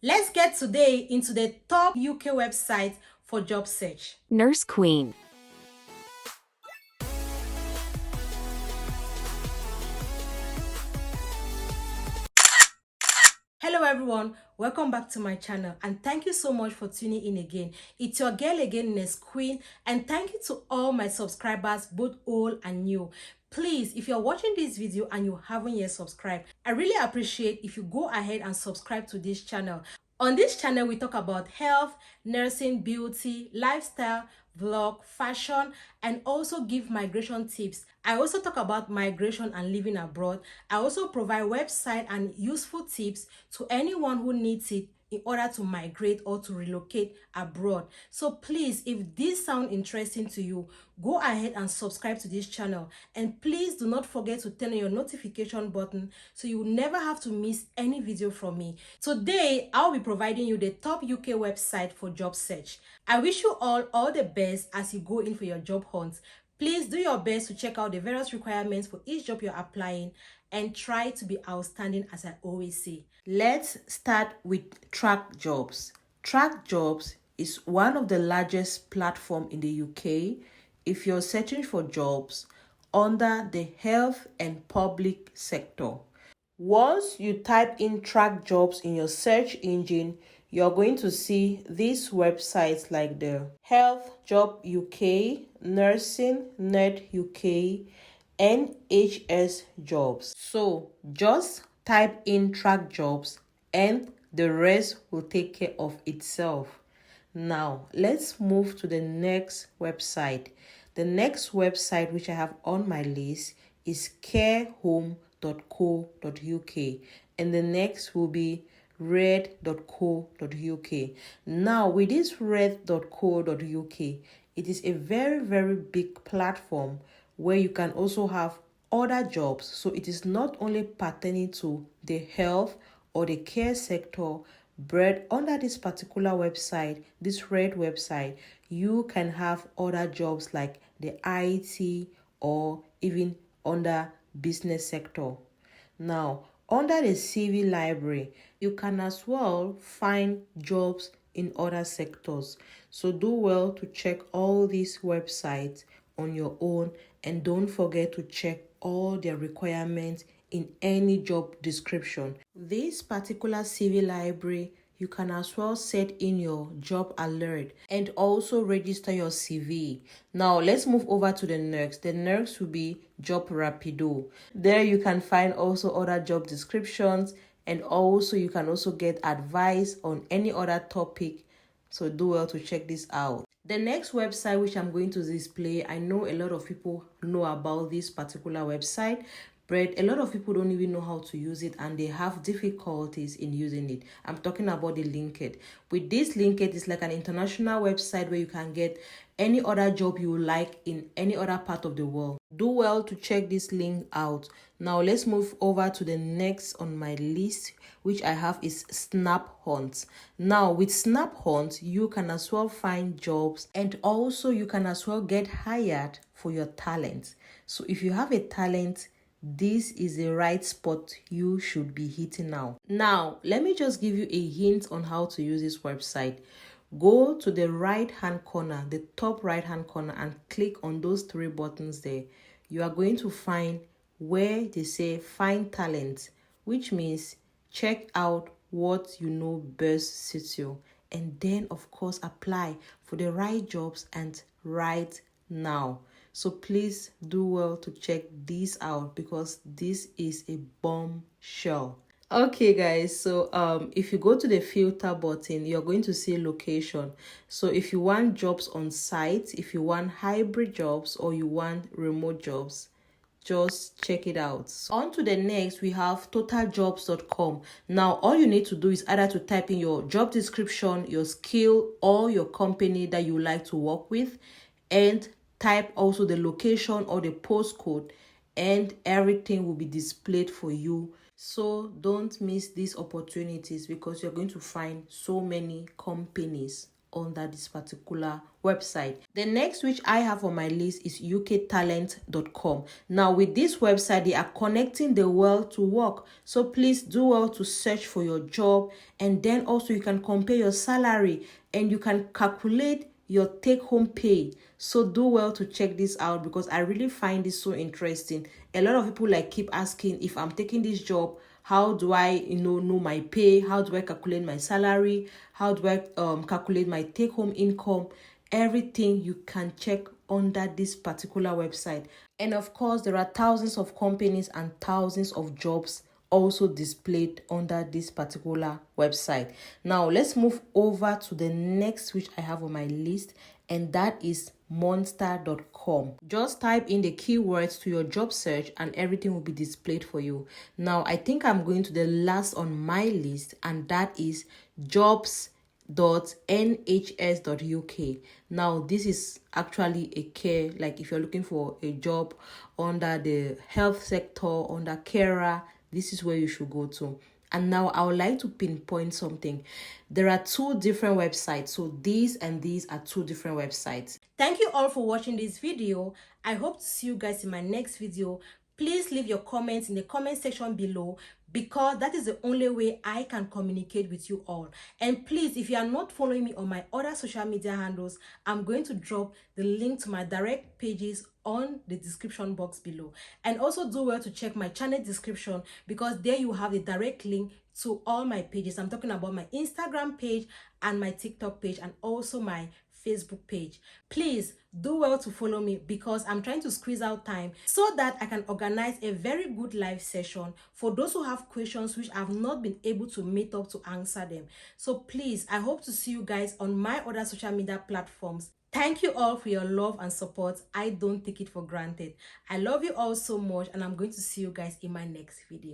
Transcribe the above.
Let's get today into the top UK website for job search. Nurse Queen. Hello everyone, welcome back to my channel and thank you so much for tuning in again. It's your girl again, Nurse Queen, and thank you to all my subscribers, both old and new. Please, if you're watching this video and you haven't yet subscribed, I really appreciate if you go ahead and subscribe to this channel. On this channel, we talk about health, nursing, beauty, lifestyle, vlog, fashion, and also give migration tips. I also talk about migration and living abroad. I also provide website and useful tips to anyone who needs it in order to migrate or to relocate abroad. So please, if this sounds interesting to you, go ahead and subscribe to this channel, and please do not forget to turn on your notification button so you will never have to miss any video from me. Today I'll be providing you the top UK website for job search. I wish you all the best as you go in for your job hunt. Please do your best to check out the various requirements for each job you're applying and try to be outstanding, as I always say. Let's start with Track Jobs. Track Jobs is one of the largest platforms in the UK if you're searching for jobs under the health and public sector. Once you type in Track Jobs in your search engine, you're going to see these websites like the Health Job UK, Nursing Net UK, NHS Jobs. So just type in Track Jobs and the rest will take care of itself. Now let's move to the next website. The next website which I have on my list is carehome.co.uk, and the next will be red.co.uk. Now with this red.co.uk, it is a very big platform where you can also have other jobs. So it is not only pertaining to the health or the care sector, but under this particular website, this red website, you can have other jobs like the IT or even under business sector. Now, under the CV library, you can as well find jobs in other sectors. So do well to check all these websites on your own, and don't forget to check all their requirements in any job description. This particular CV library, you can as well set in your job alert and also register your CV. Now let's move over to the next. The next will be Job Rapido. There you can find also other job descriptions, and also you can also get advice on any other topic. So do well to check this out. The next website which I'm going to display, I know a lot of people know about this particular website, but a lot of people don't even know how to use it and they have difficulties in using it. I'm talking about the LinkedIn. With this LinkedIn, it's like an international website where you can get any other job you like in any other part of the world. Do well to check this link out. Now let's move over to the next on my list, which I have is Snap Hunt. Now with Snap Hunt, you can as well find jobs, and also you can as well get hired for your talent. So if you have a talent, this is the right spot you should be hitting now. Now, let me just give you a hint on how to use this website. Go to the right hand corner, the top right hand corner, and click on those three buttons there. You are going to find where they say find talent, which means check out what you know best suits you, and then of course apply for the right jobs and right now. So please do well to check this out because this is a bombshell. Okay guys, so if you go to the filter button, you're going to see location. So if you want jobs on site, if you want hybrid jobs, or you want remote jobs, just check it out. On to the next, we have totaljobs.com. Now all you need to do is either to type in your job description, your skill, or your company that you like to work with, and type also the location or the postcode, and everything will be displayed for you. So don't miss these opportunities because you're going to find so many companies under this particular website. The next which I have on my list is uktalent.com. Now with this website, they are connecting the world to work. So please do well to search for your job, and then also you can compare your salary and you can calculate your take-home pay. So do well to check this out, because I really find this so interesting. A lot of people keep asking, if I'm taking this job, how do I know my pay? How do I calculate my salary? How do I calculate my take-home income? Everything you can check under this particular website. And of course, there are thousands of companies and thousands of jobs also displayed under this particular website. Now let's move over to the next which I have on my list, and that is monster.com. Just type in the keywords to your job search and everything will be displayed for you. Now I think I'm going to the last on my list, and that is jobs.nhs.uk. Now this is actually a care, if you're looking for a job under the health sector, under carer, this is where you should go to. And now I would like to pinpoint something. There are two different websites. So these and these are two different websites. Thank you all for watching this video. I hope to see you guys in my next video. Please leave your comments in the comment section below, because that is the only way I can communicate with you all. And please, if you are not following me on my other social media handles, I'm going to drop the link to my direct pages on the description box below. And also do well to check my channel description, because there you have the direct link to all my pages. I'm talking about my Instagram page and my TikTok page, and also my Facebook page. Please do well to follow me, because I'm trying to squeeze out time so that I can organize a very good live session for those who have questions which I've not been able to meet up to answer them. So please, I hope to see you guys on my other social media platforms. Thank you all for your love and support. I don't take it for granted. I love you all so much, and I'm going to see you guys in my next video.